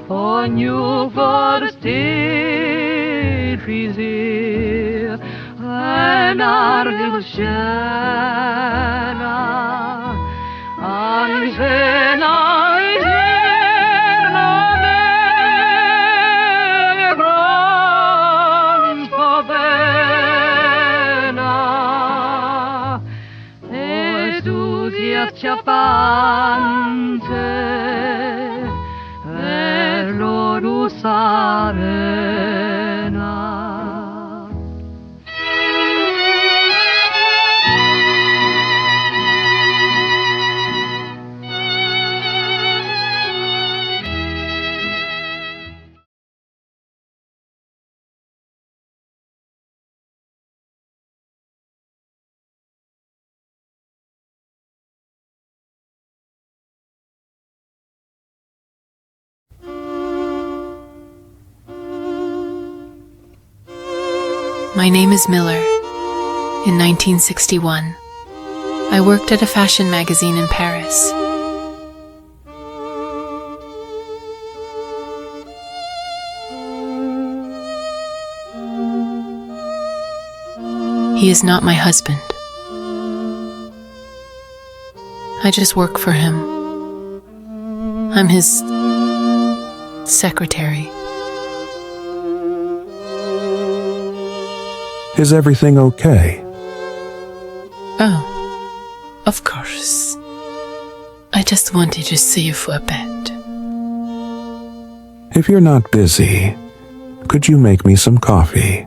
Ognuno for stay frisé en argel schöna an schöna Acciappante per l'oro sarena. My name is Miller. In 1961, I worked at a fashion magazine in Paris. He is not my husband. I just work for him. I'm his secretary. Is everything okay? Oh, of course. I just wanted to see you for a bit. If you're not busy, could you make me some coffee?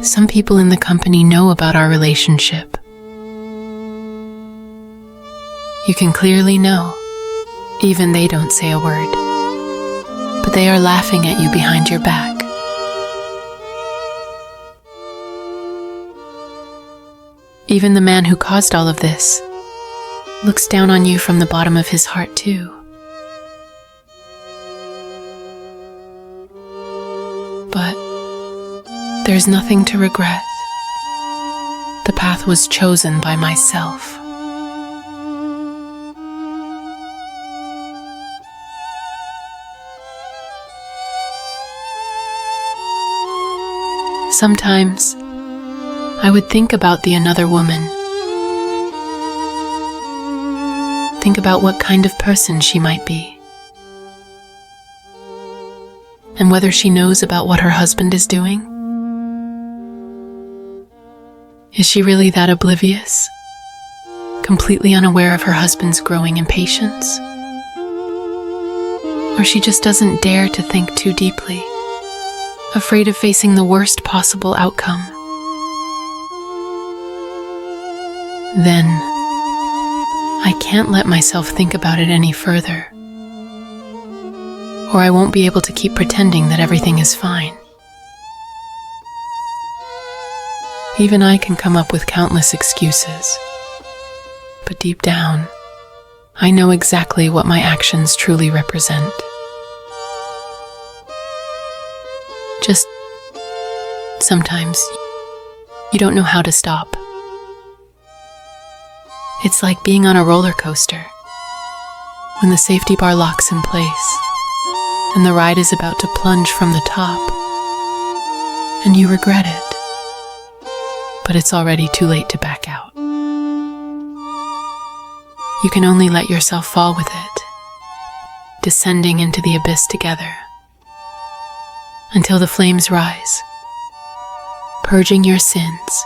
Some people in the company know about our relationship. You can clearly know, even they don't say a word, but they are laughing at you behind your back. Even the man who caused all of this looks down on you from the bottom of his heart too. But there's nothing to regret. The path was chosen by myself. Sometimes, I would think about the another woman. Think about what kind of person she might be. And whether she knows about what her husband is doing. Is she really that oblivious? Completely unaware of her husband's growing impatience? Or she just doesn't dare to think too deeply, afraid of facing the worst possible outcome? Then, I can't let myself think about it any further, or I won't be able to keep pretending that everything is fine. Even I can come up with countless excuses, but deep down, I know exactly what my actions truly represent. Just sometimes, you don't know how to stop. It's like being on a roller coaster, when the safety bar locks in place, and the ride is about to plunge from the top, and you regret it. But it's already too late to back out. You can only let yourself fall with it, descending into the abyss together, until the flames rise, purging your sins.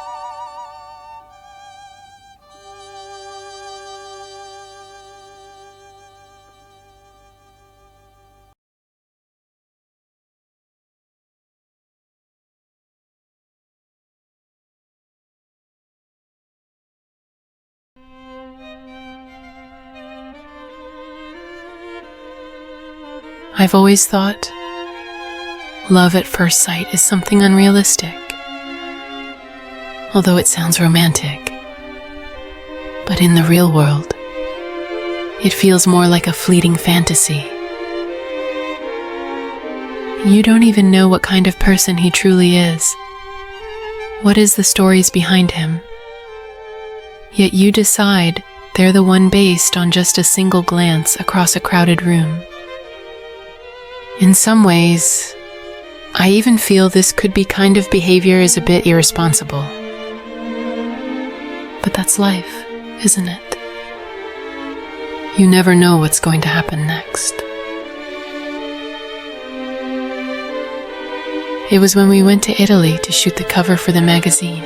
I've always thought love at first sight is something unrealistic, although it sounds romantic. But in the real world, it feels more like a fleeting fantasy. You don't even know what kind of person he truly is. What is the stories behind him? Yet you decide they're the one based on just a single glance across a crowded room. In some ways, I even feel this could be kind of behavior is a bit irresponsible. But that's life, isn't it? You never know what's going to happen next. It was when we went to Italy to shoot the cover for the magazine.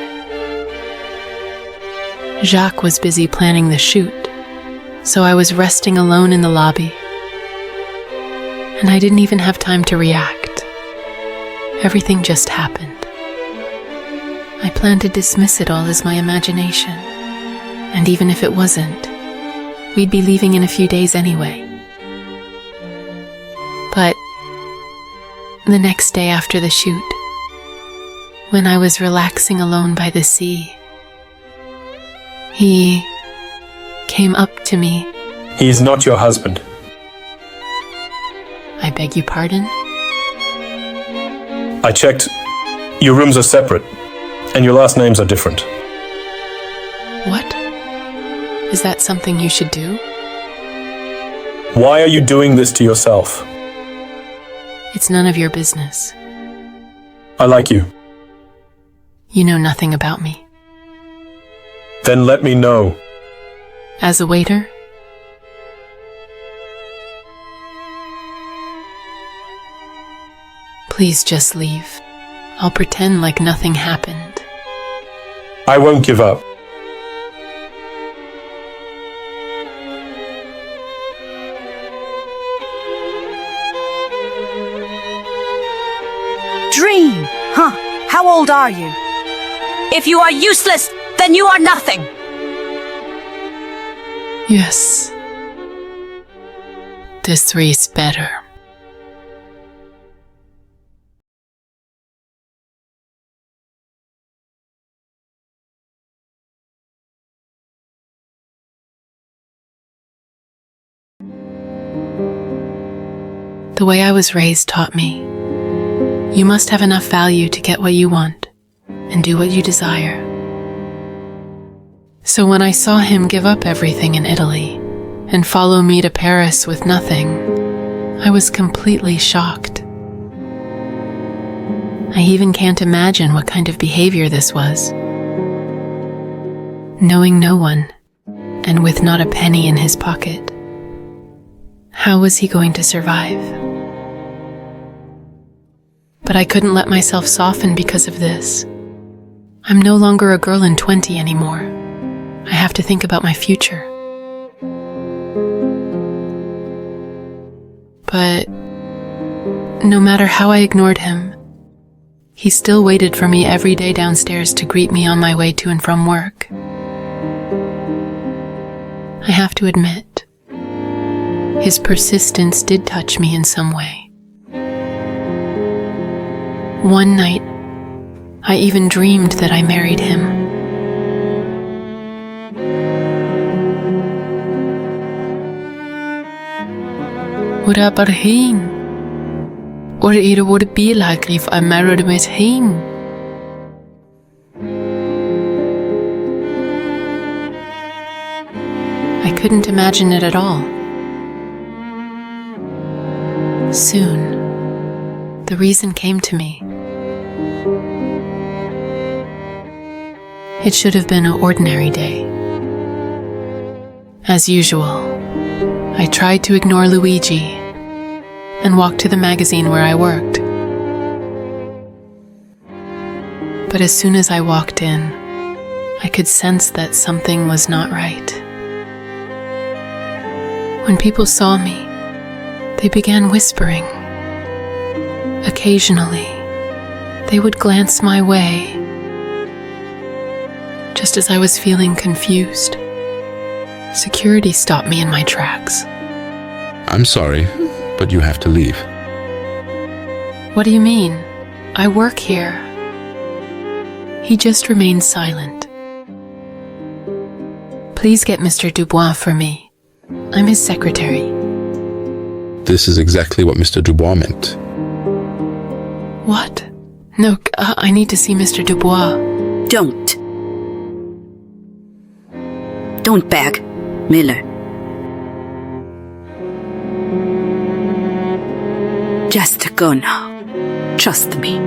Jacques was busy planning the shoot, so I was resting alone in the lobby. And I didn't even have time to react. Everything just happened. I planned to dismiss it all as my imagination. And even if it wasn't, we'd be leaving in a few days anyway. But the next day after the shoot, when I was relaxing alone by the sea, he came up to me. He is not your husband. I beg your pardon? I checked. Your rooms are separate, and your last names are different. What? Is that something you should do? Why are you doing this to yourself? It's none of your business. I like you. You know nothing about me. Then let me know. As a waiter? Please just leave. I'll pretend like nothing happened. I won't give up. Dream, huh? How old are you? If you are useless, then you are nothing. Yes. This three is better. The way I was raised taught me, you must have enough value to get what you want and do what you desire. So when I saw him give up everything in Italy and follow me to Paris with nothing, I was completely shocked. I even can't imagine what kind of behavior this was. Knowing no one and with not a penny in his pocket, how was he going to survive? But I couldn't let myself soften because of this. I'm no longer a girl in 20 anymore. I have to think about my future. But no matter how I ignored him, he still waited for me every day downstairs to greet me on my way to and from work. I have to admit, his persistence did touch me in some way. One night, I even dreamed that I married him. Would I but him? Or it would be like if I married with him. I couldn't imagine it at all. Soon, the reason came to me. It should have been an ordinary day. As usual, I tried to ignore Luigi and walk to the magazine where I worked. But as soon as I walked in, I could sense that something was not right. When people saw me, they began whispering. Occasionally, they would glance my way. Just as I was feeling confused, security stopped me in my tracks. I'm sorry, but you have to leave. What do you mean? I work here. He just remained silent. Please get Mr. Dubois for me. I'm his secretary. This is exactly what Mr. Dubois meant. What? No, I need to see Mr. Dubois. Don't. Don't beg, Miller. Just go now. Trust me.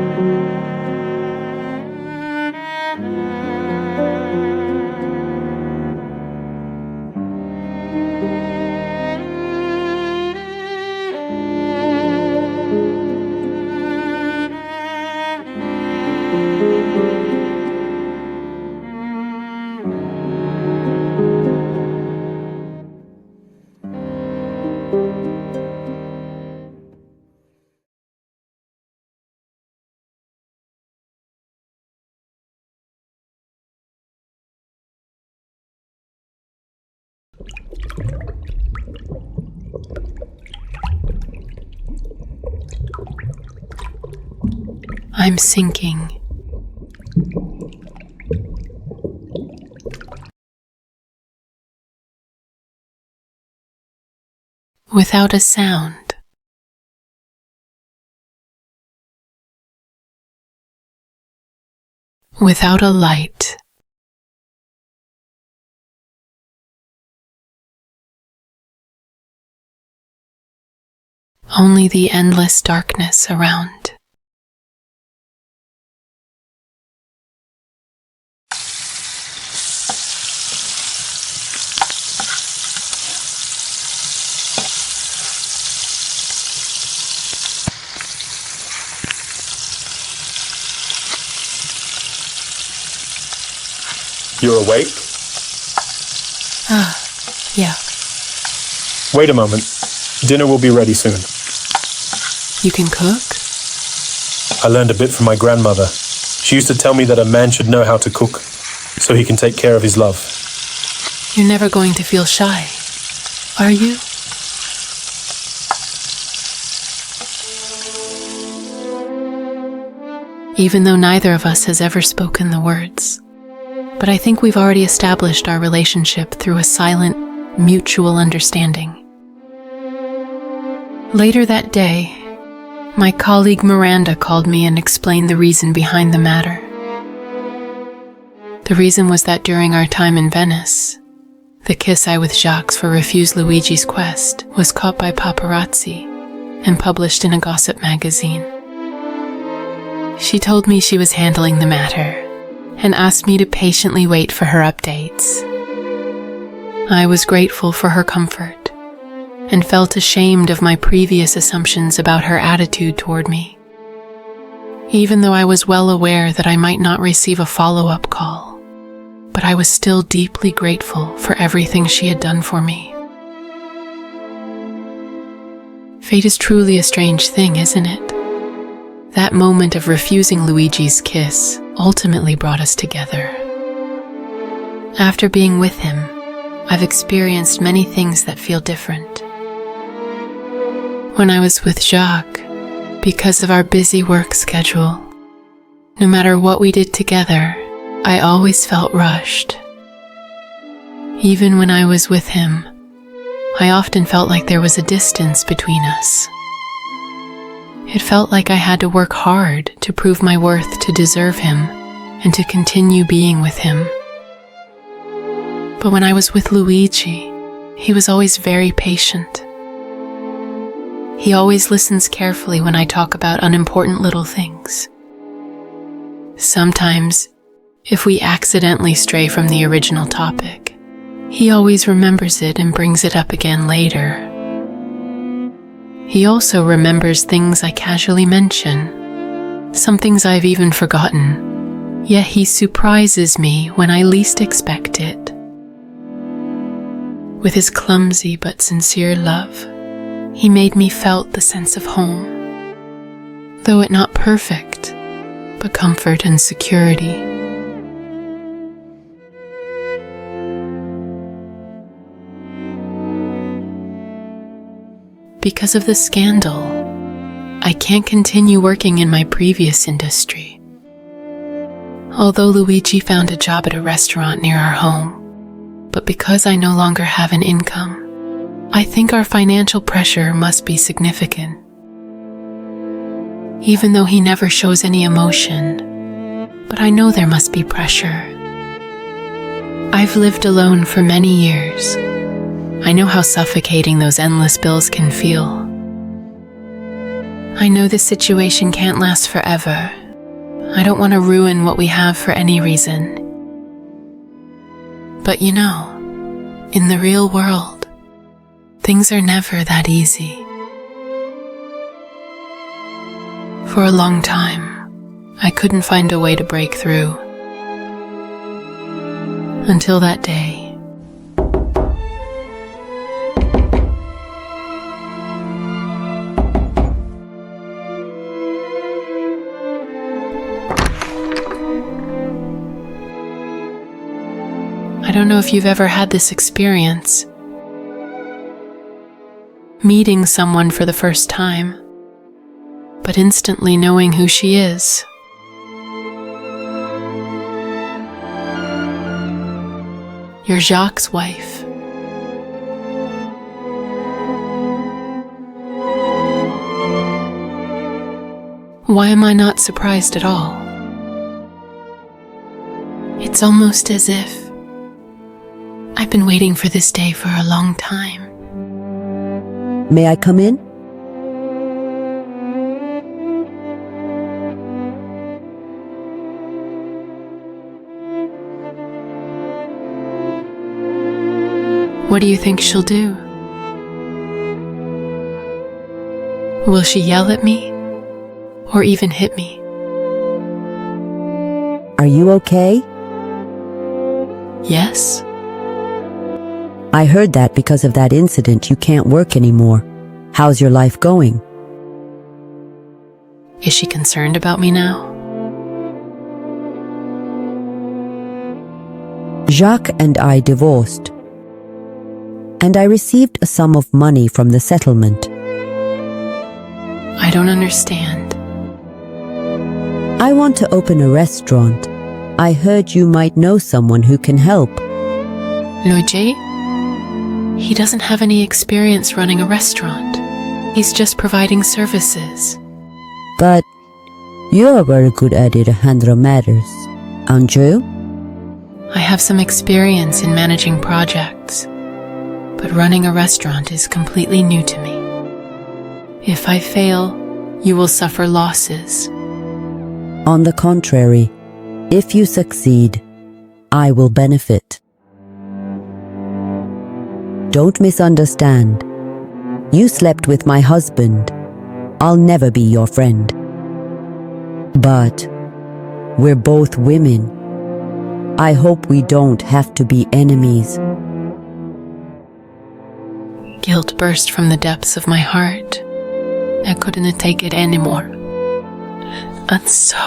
I'm sinking. Without a sound. Without a light. Only the endless darkness around. You're awake? Yeah. Wait a moment. Dinner will be ready soon. You can cook? I learned a bit from my grandmother. She used to tell me that a man should know how to cook, so he can take care of his love. You're never going to feel shy, are you? Even though neither of us has ever spoken the words. But I think we've already established our relationship through a silent, mutual understanding. Later that day, my colleague Miranda called me and explained the reason behind the matter. The reason was that during our time in Venice, the kiss I with Jacques for refused Luigi's quest was caught by paparazzi and published in a gossip magazine. She told me she was handling the matter and asked me to patiently wait for her updates. I was grateful for her comfort and felt ashamed of my previous assumptions about her attitude toward me, even though I was well aware that I might not receive a follow-up call, but I was still deeply grateful for everything she had done for me. Fate is truly a strange thing, isn't it? That moment of refusing Luigi's kiss ultimately brought us together. After being with him, I've experienced many things that feel different. When I was with Jacques, because of our busy work schedule, no matter what we did together, I always felt rushed. Even when I was with him, I often felt like there was a distance between us. It felt like I had to work hard to prove my worth to deserve him and to continue being with him. But when I was with Luigi, he was always very patient. He always listens carefully when I talk about unimportant little things. Sometimes, if we accidentally stray from the original topic, he always remembers it and brings it up again later. He also remembers things I casually mention, some things I've even forgotten, yet he surprises me when I least expect it. With his clumsy but sincere love, he made me felt the sense of home, though it not perfect, but comfort and security. Because of the scandal, I can't continue working in my previous industry. Although Luigi found a job at a restaurant near our home, but because I no longer have an income, I think our financial pressure must be significant. Even though he never shows any emotion, but I know there must be pressure. I've lived alone for many years. I know how suffocating those endless bills can feel. I know this situation can't last forever. I don't want to ruin what we have for any reason. But you know, in the real world, things are never that easy. For a long time, I couldn't find a way to break through. Until that day. I don't know if you've ever had this experience. Meeting someone for the first time, but instantly knowing who she is. You're Jacques' wife. Why am I not surprised at all? It's almost as if I've been waiting for this day for a long time. May I come in? What do you think she'll do? Will she yell at me? Or even hit me? Are you okay? Yes. I heard that because of that incident you can't work anymore. How's your life going? Is she concerned about me now? Jacques and I divorced, and I received a sum of money from the settlement. I don't understand. I want to open a restaurant. I heard you might know someone who can help. Luigi? He doesn't have any experience running a restaurant. He's just providing services. But you're very good at it, handle matters, aren't you? I have some experience in managing projects, but running a restaurant is completely new to me. If I fail, you will suffer losses. On the contrary, if you succeed, I will benefit. Don't misunderstand. You slept with my husband. I'll never be your friend. But we're both women. I hope we don't have to be enemies. Guilt burst from the depths of my heart. I couldn't take it anymore. I'm so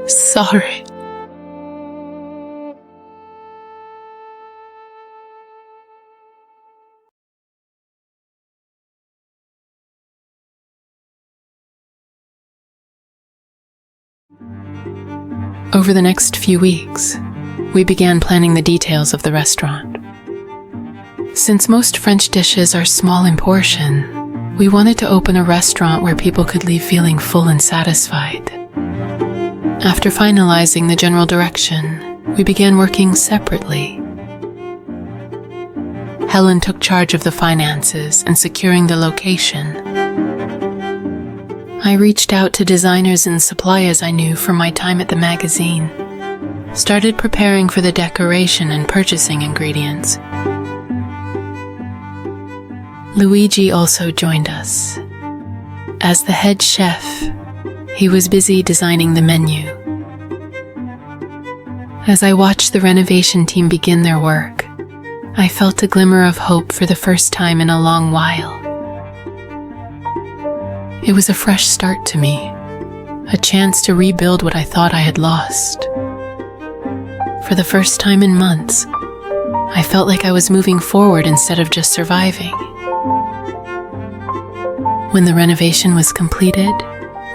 sorry. Over the next few weeks, we began planning the details of the restaurant. Since most French dishes are small in portion, we wanted to open a restaurant where people could leave feeling full and satisfied. After finalizing the general direction, we began working separately. Helen took charge of the finances and securing the location. I reached out to designers and suppliers I knew from my time at the magazine, started preparing for the decoration and purchasing ingredients. Luigi also joined us. As the head chef, he was busy designing the menu. As I watched the renovation team begin their work, I felt a glimmer of hope for the first time in a long while. It was a fresh start to me, a chance to rebuild what I thought I had lost. For the first time in months, I felt like I was moving forward instead of just surviving. When the renovation was completed,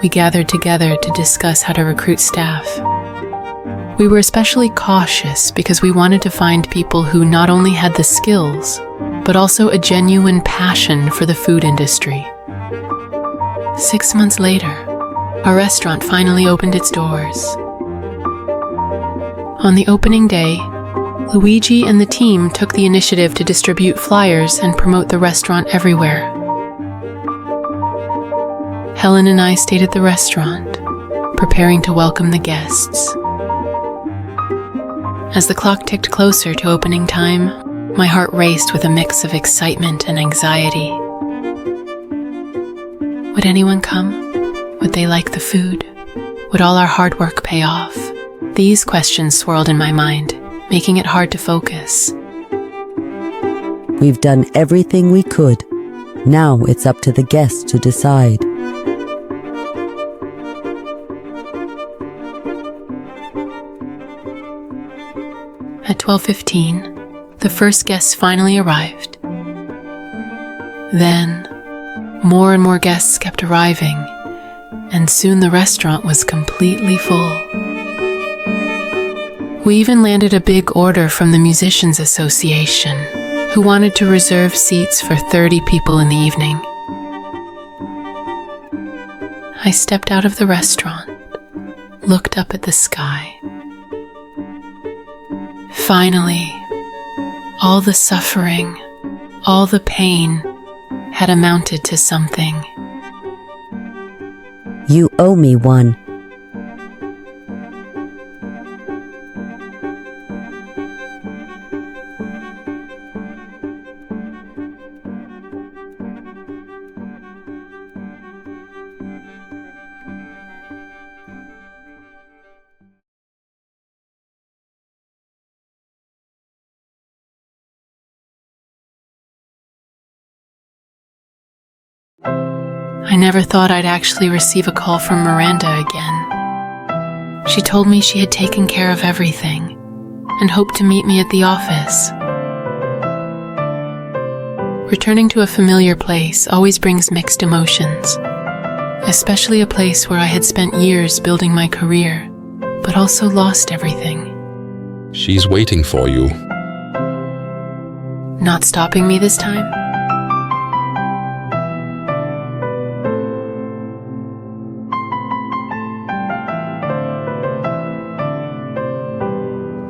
we gathered together to discuss how to recruit staff. We were especially cautious because we wanted to find people who not only had the skills, but also a genuine passion for the food industry. 6 months later, our restaurant finally opened its doors. On the opening day, Luigi and the team took the initiative to distribute flyers and promote the restaurant everywhere. Helen and I stayed at the restaurant, preparing to welcome the guests. As the clock ticked closer to opening time, my heart raced with a mix of excitement and anxiety. Would anyone come? Would they like the food? Would all our hard work pay off? These questions swirled in my mind, making it hard to focus. We've done everything we could. Now it's up to the guests to decide. At 12:15, the first guests finally arrived. Then, more and more guests kept arriving, and soon the restaurant was completely full. We even landed a big order from the Musicians Association, who wanted to reserve seats for 30 people in the evening. I stepped out of the restaurant, looked up at the sky. Finally, all the suffering, all the pain had amounted to something. You owe me one. I never thought I'd actually receive a call from Miranda again. She told me she had taken care of everything and hoped to meet me at the office. Returning to a familiar place always brings mixed emotions, especially a place where I had spent years building my career, but also lost everything. She's waiting for you. Not stopping me this time?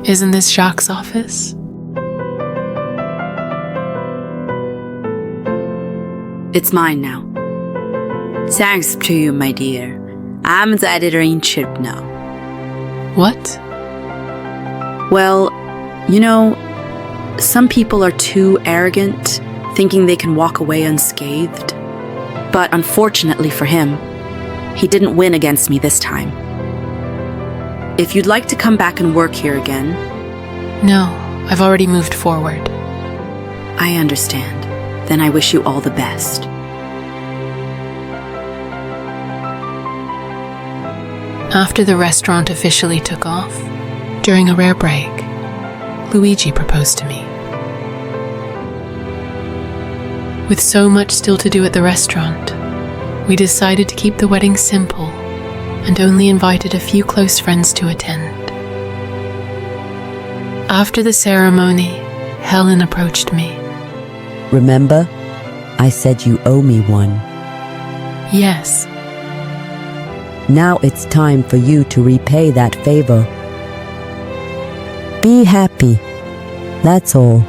Isn't this Jacques' office? It's mine now. Thanks to you, my dear. I'm the editor-in-chief now. What? Well, you know, some people are too arrogant, thinking they can walk away unscathed. But unfortunately for him, he didn't win against me this time. If you'd like to come back and work here again... No, I've already moved forward. I understand. Then I wish you all the best. After the restaurant officially took off, during a rare break, Luigi proposed to me. With so much still to do at the restaurant, we decided to keep the wedding simple and only invited a few close friends to attend. After the ceremony, Helen approached me. Remember? I said you owe me one. Yes. Now it's time for you to repay that favor. Be happy. That's all.